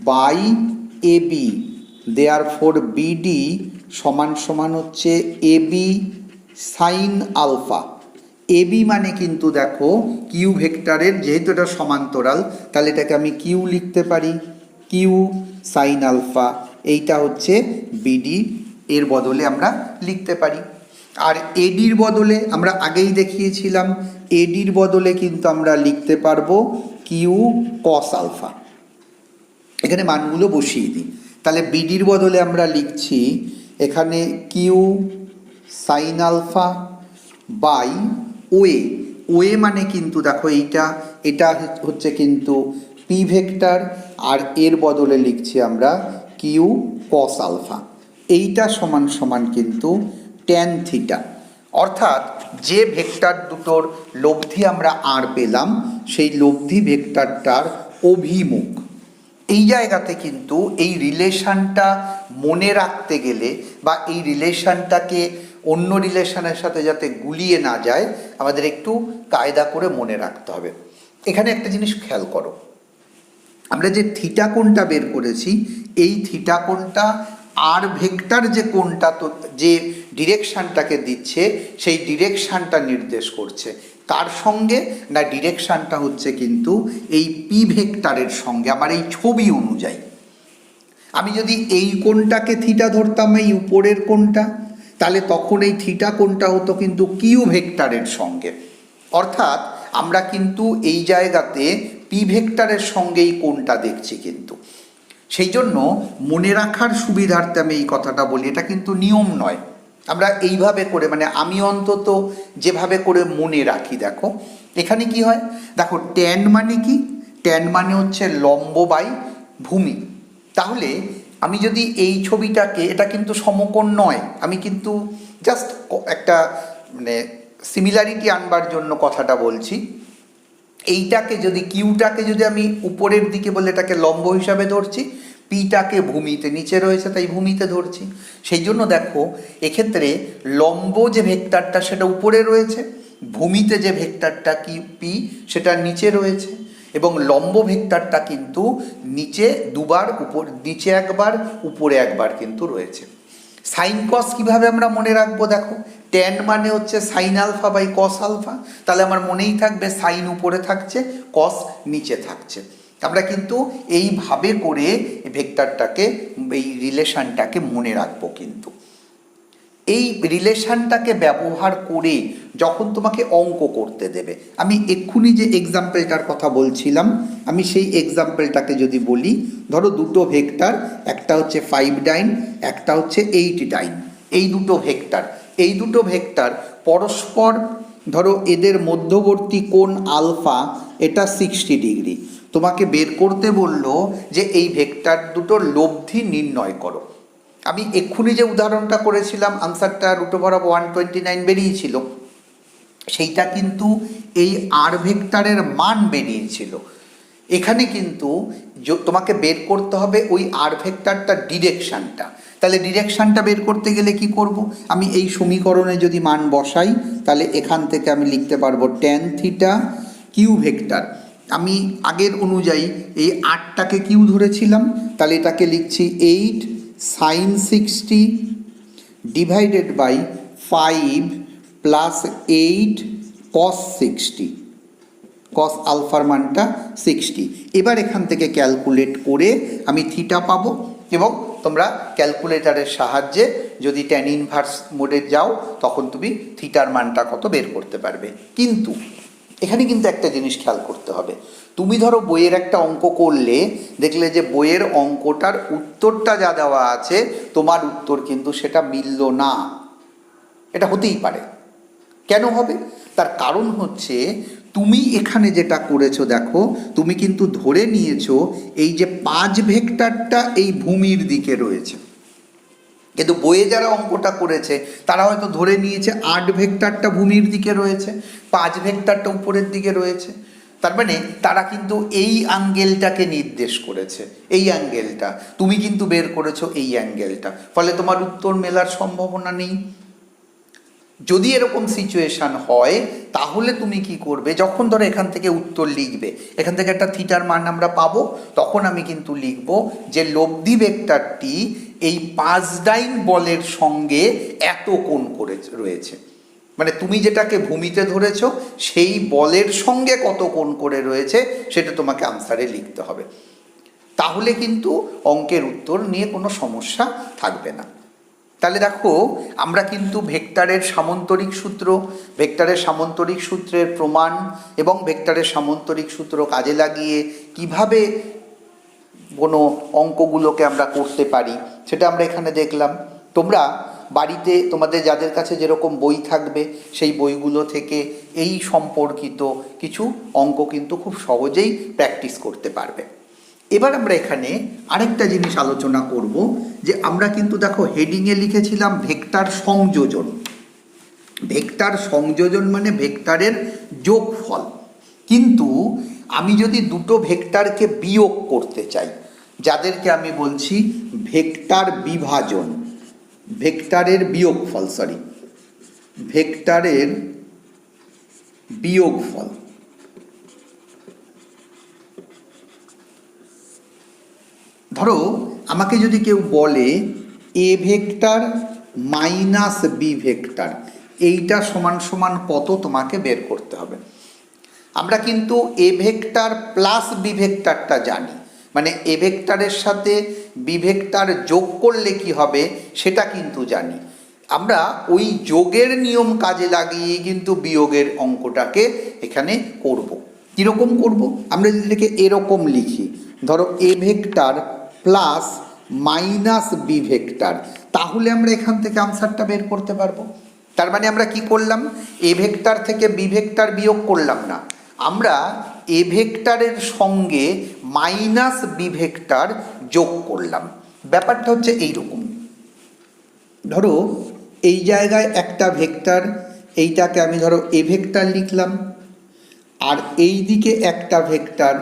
by AB, therefore BD সমান সমান হচ্ছে এবি সাইন আলফা। এবি মানে কিন্তু দেখো কিউ ভেক্টরের, যেহেতু এটা সমান্তরাল তাহলে এটাকে আমি কিউ লিখতে পারি, কিউ সাইন আলফা, এইটা হচ্ছে বিডি, এর বদলে আমরা লিখতে পারি। আর এডির বদলে আমরা আগেই দেখিয়েছিলাম, এডির বদলে কিন্তু আমরা লিখতে পারবো কিউ কস আলফা। এখানে মানগুলো বসিয়ে দিই, তাহলে বিডির বদলে আমরা লিখছি এখানে Q sine alpha by OA. OA মানে কিন্তু দেখো এইটা, এটা হচ্ছে কিন্তু পি ভেক্টর, আর এর বদলে লিখছি আমরা কিউ কস আলফা, এইটা সমান সমান কিন্তু ট্যান থিটা। অর্থাৎ যে ভেক্টর দুটোর লব্ধি আমরা আর পেলাম সেই লব্ধি ভেক্টরটার অভিমুখ। এই জায়গাতে কিন্তু এই রিলেশনটা মনে রাখতে গেলে বা এই রিলেশনটাকে অন্য রিলেশনের সাথে যাতে গুলিয়ে না যায় আমাদের একটু কায়দা করে মনে রাখতে হবে। এখানে একটা জিনিস খেয়াল করো, আমরা যে থিটা কোণটা বের করেছি, এই থিটা কোণটা আর ভেক্টর যে কোণটা, তো যে ডিরেকশানটাকে দিচ্ছে সেই ডিরেকশানটা নির্দেশ করছে কার সঙ্গে না, ডিরেকশানটা হচ্ছে কিন্তু এই পি ভেক্টরের সঙ্গে। আমার এই ছবি অনুযায়ী আমি যদি এই কোণটাকে থিটা ধরতাম, এই উপরের কোণটা, তাহলে তখন এই থিটা কোণটা হতো কিন্তু কিউ ভেক্টরের সঙ্গে। অর্থাৎ আমরা কিন্তু এই জায়গাতে পি ভেক্টরের সঙ্গে এই কোণটা দেখছি, কিন্তু সেই জন্য মনে রাখার সুবিধার্থে আমি এই কথাটা বলি, এটা কিন্তু নিয়ম নয়। আমরা এইভাবে করে, মানে আমি অন্তত যেভাবে করে মনে রাখি, দেখো এখানে কি হয়, দেখো ট্যান মানে কি, ট্যান মানে হচ্ছে লম্ব বাই ভূমি। তাহলে আমি যদি এই ছবিটাকে, এটা কিন্তু সমকোণ নয়, আমি কিন্তু জাস্ট একটা মানে সিমিলারিটি আনবার জন্য কথাটা বলছি, এইটাকে যদি কিউটাকে যদি আমি উপরের দিকে বলে এটাকে লম্ব হিসাবে ধরছি, পিটাকে ভূমিতে নিচে রয়েছে তাই ভূমিতে ধরছি। সেই জন্য দেখো এক্ষেত্রে লম্ব যে ভেক্টরটা সেটা উপরে রয়েছে, ভূমিতে যে ভেক্টরটা কি পি সেটা নিচে রয়েছে, এবং লম্ব ভেক্টরটা কিন্তু নিচে দুবার, উপর নিচে একবার উপরে একবার কিন্তু রয়েছে। সাইন কস কীভাবে আমরা মনে রাখবো, দেখো ট্যান মানে হচ্ছে sine alpha by cos alpha, তাহলে আমার মনেই থাকবে সাইন উপরে থাকছে, কস নিচে থাকছে। আমরা কিন্তু এইভাবে করে ভেক্টরটাকে, এই রিলেশনটাকে মনে রাখবো। কিন্তু এই রিলেশনটাকে ব্যবহার করে যখন তোমাকে অঙ্ক করতে দেবে, আমি এক্ষুনি যে এক্সাম্পলটার কথা বলছিলাম, আমি সেই এক্সাম্পলটাকে যদি বলি, ধরো দুটো ভেক্টর, একটা হচ্ছে 5 ডাইন, একটা হচ্ছে 8 ডাইন, এই দুটো ভেক্টর পরস্পর, ধরো এদের মধ্যবর্তী কোণ আলফা, এটা 60 ডিগ্রি। তোমাকে বের করতে বললো যে এই ভেক্টর দুটোর লব্ধি নির্ণয় করো। আমি এক্ষুনি যে উদাহরণটা করেছিলাম, আনসারটা √129 বেরিয়েছিল, সেইটা কিন্তু এই আর ভেক্টরের মান বেরিয়েছিল। এখানে কিন্তু তোমাকে বের করতে হবে ওই আর ভেক্টরটার ডিরেকশানটা। তাহলে ডিরেকশানটা বের করতে গেলে কি করব, আমি এই সমীকরণে যদি মান বসাই, তাহলে এখান থেকে আমি লিখতে পারবো tan থিটা কিউ ভেক্টর। আমি আগের অনুযায়ী এই 8টাকে কিউ ধরেছিলাম, তাহলে এটাকে লিখছি 8 sin 60 ডিভাইডেড বাই 5 প্লাস 8 cos 60, cos আলফার মানটা 60। এবার এখান থেকে ক্যালকুলেট করে আমি থিটা পাবো, এবং তোমরা ক্যালকুলেটারের সাহায্যে যদি ট্যান ইনভার্স মোডে যাও তখন তুমি থিটার মানটা কত বের করতে পারবে। কিন্তু এখানে কিন্তু একটা জিনিস খেয়াল করতে হবে, তুমি ধরো বইয়ের একটা অঙ্ক করলে, দেখলে যে বইয়ের অঙ্কটার উত্তরটা যা দেওয়া আছে তোমার উত্তর কিন্তু সেটা মিলল না। এটা হতেই পারে। কেন হবে? তার কারণ হচ্ছে তুমি এখানে যেটা করেছো, দেখো তুমি কিন্তু ধরে নিয়েছো এই যে 5 ভেক্টরটা এই ভূমির দিকে রয়েছে, কিন্তু বইয়ে যারা অঙ্কটা করেছে তারা হয়তো ধরে নিয়েছে 8 ভেক্টরটা ভূমির দিকে রয়েছে, 5 ভেক্টরটা উপরের দিকে রয়েছে। তার মানে তারা কিন্তু এই অ্যাঙ্গেলটাকে নির্দেশ করেছে, এই অ্যাঙ্গেলটা। তুমি কিন্তু বের করেছো এই অ্যাঙ্গেলটা, ফলে তোমার উত্তর মেলার সম্ভাবনা নেই। যদি এরকম সিচুয়েশান হয় তাহলে তুমি কি করবে, যখন ধরো এখান থেকে উত্তর লিখবে, এখান থেকে একটা থিটার মান আমরা পাবো, তখন আমি কিন্তু লিখব যে লব্ধি ভেক্টরটি এই 5 বলের সঙ্গে এত কোণ করে রয়েছে। মানে তুমি যেটাকে ভূমিতে ধরেছ সেই বলের সঙ্গে কত কোণ করে রয়েছে সেটা তোমাকে আনসারে লিখতে হবে। তাহলে কিন্তু অঙ্কের উত্তর নিয়ে কোনো সমস্যা থাকবে না। তাহলে দেখো, আমরা কিন্তু ভেক্টরের সামন্তরিক সূত্র, ভেক্টরের সামন্তরিক সূত্রের প্রমাণ এবং ভেক্টরের সামন্তরিক সূত্র কাজে লাগিয়ে কিভাবে কোনো অঙ্কগুলোকে আমরা করতে পারি সেটা আমরা এখানে দেখলাম। তোমরা বাড়িতে তোমাদের যাদের কাছে যেরকম বই থাকবে সেই বইগুলো থেকে এই সম্পর্কিত কিছু অঙ্ক কিন্তু খুব সহজেই প্র্যাকটিস করতে পারবে। এবার আমরা এখানে আরেকটা জিনিস আলোচনা করব, যে আমরা কিন্তু দেখো হেডিংয়ে লিখেছিলাম ভেক্টর সংযোজন। ভেক্টর সংযোজন মানে ভেক্টরের যোগফল। কিন্তু আমি যদি দুটো ভেক্টরকে বিয়োগ করতে চাই, যাদেরকে আমি বলছি ভেক্টর বিভাজন, ভেক্টরের বিয়োগফল, ভেক্টরের বিয়োগফল। ধরো আমাকে যদি কেউ বলে A vector minus B vector, এইটা সমান সমান কত তোমাকে বের করতে হবে। আমরা কিন্তু এ ভেক্টর প্লাস বি ভেক্টরটা জানি, মানে এ ভেক্টরের সাথে বি ভেক্টর যোগ করলে কি হবে সেটা কিন্তু জানি। আমরা ওই যোগের নিয়ম কাজে লাগিয়ে কিন্তু বিয়োগের অঙ্কটাকে এখানে করব। কীরকম করব? আমরা যদি এটাকে এরকম লিখি, ধরো A vector plus minus B vector, তাহলে আমরা এখান থেকে আনসারটা বের করতে পারবো। তার মানে আমরা কি করলাম, এ ভেক্টর থেকে বি ভেক্টর বিয়োগ করলাম না, আমরা এ ভেক্টরের সঙ্গে মাইনাস বি ভেক্টর যোগ করলাম। ব্যাপারটা হচ্ছে এইরকম, ধরো এই জায়গায় একটা ভেক্টর, এইটাকে আমি ধরো এ ভেক্টর লিখলাম, আর এই দিকে একটা ভেক্টর,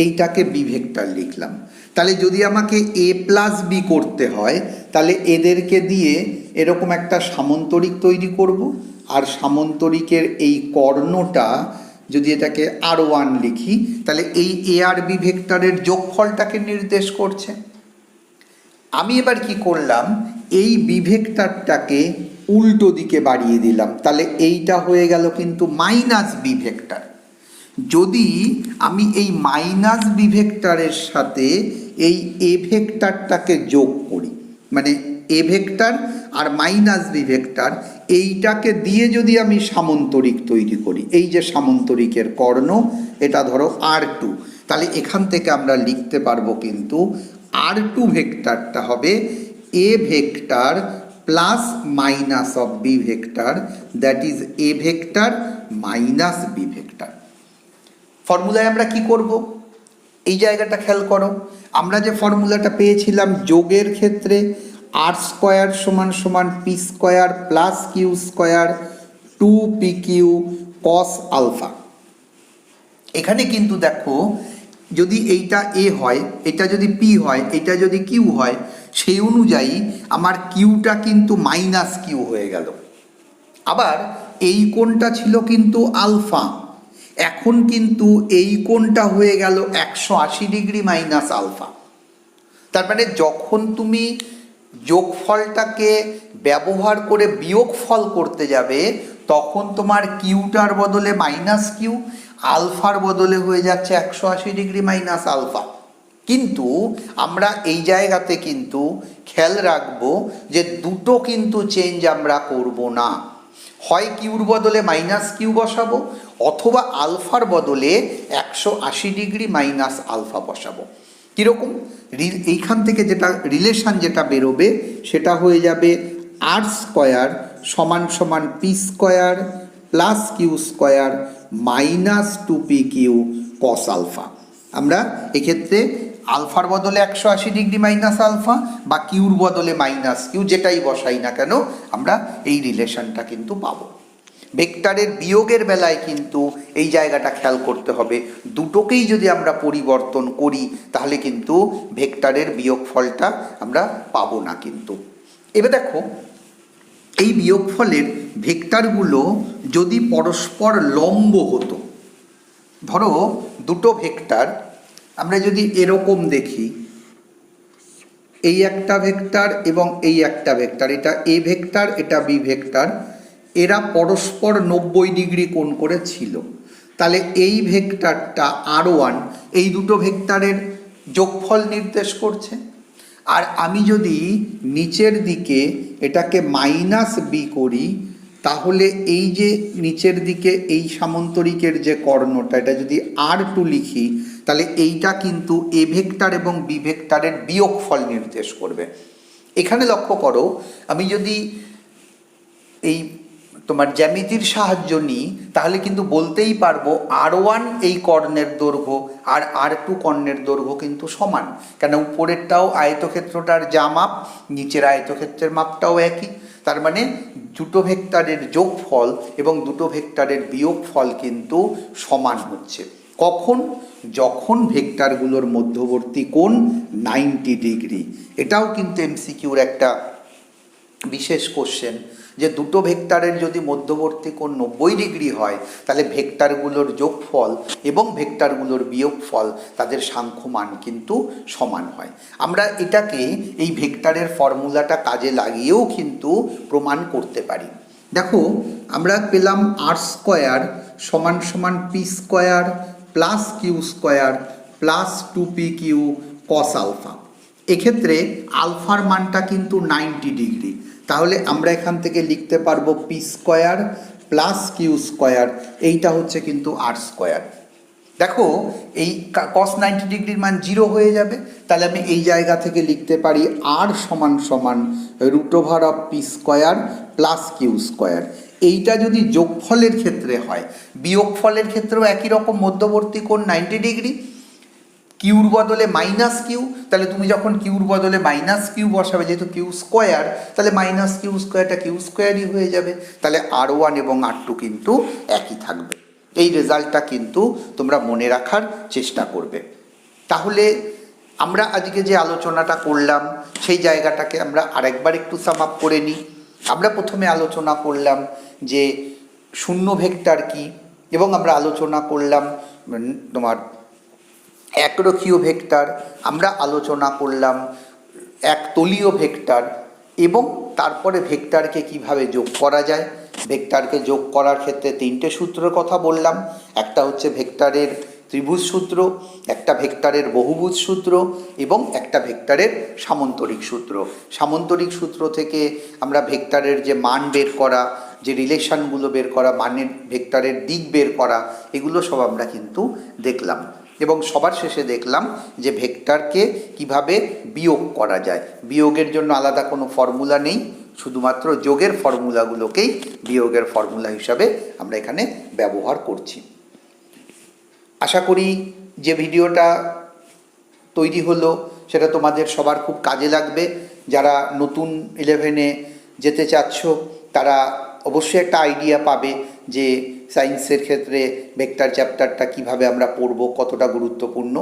এইটাকে বি ভেক্টর লিখলাম। তাহলে যদি আমাকে এ প্লাস বি করতে হয়, তাহলে এদেরকে দিয়ে এরকম একটা সামন্তরিক তৈরি করব, আর সামন্তরিকের এই কর্ণটা যদি এটাকে R1 লিখি, তাহলে এই এ আর বি ভেক্টরের যোগফলটাকে নির্দেশ করছে। আমি এবার কি করলাম, এই বি ভেক্টরটাকে উল্টো দিকে বাড়িয়ে দিলাম, তাহলে এইটা হয়ে গেল কিন্তু মাইনাস বি ভেক্টর। যদি আমি এই মাইনাস বি ভেক্টরের সাথে এই এ ভেক্টরটাকে যোগ করি, মানে এ ভেক্টর আর মাইনাস বি ভেক্টর, এইটাকে দিয়ে যদি আমি সামন্তরিক তৈরি করি, এই যে সামন্তরিকের কর্ণ, এটা ধরো R2, তাহলে এখান থেকে আমরা লিখতে পারবো কিন্তু R2 ভেক্টরটা হবে A vector plus minus of B vector, that is A vector minus B vector. ফর্মুলায় আমরা কি করব, এই জায়গাটা খেয়াল করো, আমরা যে ফর্মুলাটা পেয়েছিলাম যোগের ক্ষেত্রে আর স্কোয়ার সমান সমান P square plus Q square 2pq cos alpha. এখানে কিন্তু দেখো যদি এইটা এ হয়, এটা যদি পি হয়, এটা যদি কিউ হয়, সেই অনুযায়ী আমার কিউটা কিন্তু মাইনাস কিউ হয়ে গেল। আবার এই কোণটা ছিল কিন্তু আলফা, এখন কিন্তু এই কোণটা হয়ে গেল 180 ডিগ্রি মাইনাস আলফা। তার মানে যখন তুমি যোগফলটাকে ব্যবহার করে বিয়োগফল করতে যাবে তখন তোমার কিউটার বদলে মাইনাস কিউ, আলফার বদলে হয়ে যাচ্ছে 180 ডিগ্রি মাইনাস আলফা। কিন্তু আমরা এই জায়গাতে কিন্তু খেয়াল রাখবো যে দুটো কিন্তু চেঞ্জ আমরা করব না, হয় কিউর বদলে মাইনাস কিউ বসাবো অথবা আলফার বদলে 180 ডিগ্রি মাইনাস আলফা বসাবো। কীরকম? এইখান থেকে যেটা রিলেশান যেটা বেরোবে সেটা হয়ে যাবে আর স্কোয়ার সমান সমান P square plus Q square minus 2pq cos alpha. আমরা এক্ষেত্রে আলফার বদলে 180 ডিগ্রি মাইনাস আলফা বা কিউর বদলে মাইনাস কিউ যেটাই বসাই না কেন আমরা এই রিলেশনটা কিন্তু পাবো। ভেক্টরের বিয়োগের বেলায় কিন্তু এই জায়গাটা খেয়াল করতে হবে, দুটোকেই যদি আমরা পরিবর্তন করি তাহলে কিন্তু ভেক্টরের বিয়োগফলটা আমরা পাবো না। কিন্তু এবার দেখো এই বিয়োগফলের ভেক্টরগুলো যদি পরস্পর লম্ব হতো, ধরো দুটো ভেক্টর আমরা যদি এরকম দেখি, এই একটা ভেক্টর এবং এই একটা ভেক্টর, এটা এ ভেক্টর এটা বি ভেক্টর, এরা পরস্পর 90 ডিগ্রি কোণ করে ছিল, তাহলে এই ভেক্টরটা R1 এই দুটো ভেক্টরের যোগফল নির্দেশ করছে। আর আমি যদি নিচের দিকে এটাকে মাইনাস বি করি তাহলে এই যে নিচের দিকে এই সামন্তরিকের যে কর্ণটা এটা যদি R2 লিখি তাহলে এইটা কিন্তু এ ভেক্টর এবং বি ভেক্টরের বিয়োগফল নির্দেশ করবে। এখানে লক্ষ্য করো, আমি যদি এই তোমার জ্যামিতির সাহায্য নিই তাহলে কিন্তু বলতেই পারবো R1 এই কর্ণের দৈর্ঘ্য আর R2 কর্ণের দৈর্ঘ্য কিন্তু সমান, কেন উপরেরটাও আয়তক্ষেত্রটার যা মাপ নিচের আয়তক্ষেত্রের মাপটাও একই। তার মানে দুটো ভেক্টরের যোগফল এবং দুটো ভেক্টরের বিয়োগফল কিন্তু সমান হচ্ছে। কখন? যখন ভেক্টরগুলোর মধ্যবর্তী কোণ 90 ডিগ্রি। এটাও কিন্তু এমসিকিউর একটা বিশেষ কোশ্চেন যে দুটো ভেক্টরের যদি মধ্যবর্তী কোণ 90 ডিগ্রি হয় তাহলে ভেক্টরগুলোর যোগফল এবং ভেক্টরগুলোর বিয়োগফল তাদের সাংখ্যমান কিন্তু সমান হয়। আমরা এটাকে এই ভেক্টরের ফর্মুলাটা কাজে লাগিয়েও কিন্তু প্রমাণ করতে পারি। দেখো আমরা পেলাম আর স্কোয়ার সমান সমান P square plus Q square plus 2pq cos alpha. এক্ষেত্রে আলফার মানটা কিন্তু 90 ডিগ্রি, তাহলে আমরা এখান থেকে লিখতে পারবো P square plus Q square, এইটা হচ্ছে কিন্তু আর স্কোয়ার। দেখো এই কস 90 ডিগ্রির মান 0 হয়ে যাবে, তাহলে আমি এই জায়গা থেকে লিখতে পারি আর সমান সমান √অফ P square plus Q square. এইটা যদি যোগফলের ক্ষেত্রে হয়, বিয়োগফলের ক্ষেত্রেও একই রকম মধ্যবর্তী কোণ 90 ডিগ্রি, কিউর বদলে মাইনাস কিউ, তাহলে তুমি যখন কিউর বদলে মাইনাস কিউ বসাবে যেহেতু কিউ স্কোয়ার তাহলে মাইনাস কিউ স্কোয়ারটা কিউ স্কোয়ারই হয়ে যাবে, তাহলে R1 এবং R2 কিন্তু একই থাকবে। এই রেজাল্টটা কিন্তু তোমরা মনে রাখার চেষ্টা করবে। তাহলে আমরা আজকে যে আলোচনাটা করলাম সেই জায়গাটাকে আমরা আরেকবার একটু সাম আপ করে নিই। আমরা প্রথমে আলোচনা করলাম যে শূন্য ভেক্টর কি, এবং আমরা আলোচনা করলাম তোমার একরক্ষীয় ভেক্টর, আমরা আলোচনা করলাম একতলীয় ভেক্টর, এবং তারপরে ভেক্টরকে কিভাবে যোগ করা যায়। ভেক্টরকে যোগ করার ক্ষেত্রে 3টে সূত্রের কথা বললাম, একটা হচ্ছে ভেক্টরের ত্রিভুজ সূত্র, একটা ভেক্টরের বহুভুজ সূত্র এবং একটা ভেক্টরের সামন্তরিক সূত্র। সামন্তরিক সূত্র থেকে আমরা ভেক্টরের যে মান বের করা, যে রিলেশনগুলো বের করা, মানের ভেক্টরের দিক বের করা, এগুলো সব আমরা কিন্তু দেখলাম। এবং সবার শেষে দেখলাম যে ভেক্টরকে কিভাবে বিয়োগ করা যায়। বিয়োগের জন্য আলাদা কোনো ফর্মুলা নেই, শুধুমাত্র যোগের ফর্মুলাগুলোকেই বিয়োগের ফর্মুলা হিসাবে আমরা এখানে ব্যবহার করছি। আশা করি যে ভিডিওটা তৈরি হলো সেটা তোমাদের সবার খুব কাজে লাগবে। যারা নতুন 11-এ যেতে চাচ্ছ তারা অবশ্যই একটা আইডিয়া পাবে যে সায়েন্সের ক্ষেত্রে ভেক্টর চ্যাপ্টারটা কিভাবে আমরা পড়ব, কতটা গুরুত্বপূর্ণ।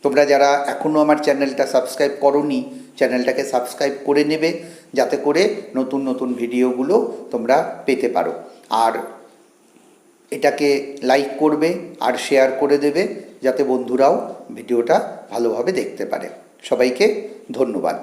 তোমরা যারা এখনও আমার চ্যানেলটা সাবস্ক্রাইব করোনি, চ্যানেলটাকে সাবস্ক্রাইব করে নেবে, যাতে করে নতুন নতুন ভিডিওগুলো তোমরা পেতে পারো। আর এটাকে লাইক করবে আর শেয়ার করে দেবে, যাতে বন্ধুরাও ভিডিওটা ভালোভাবে দেখতে পারে। সবাইকে ধন্যবাদ।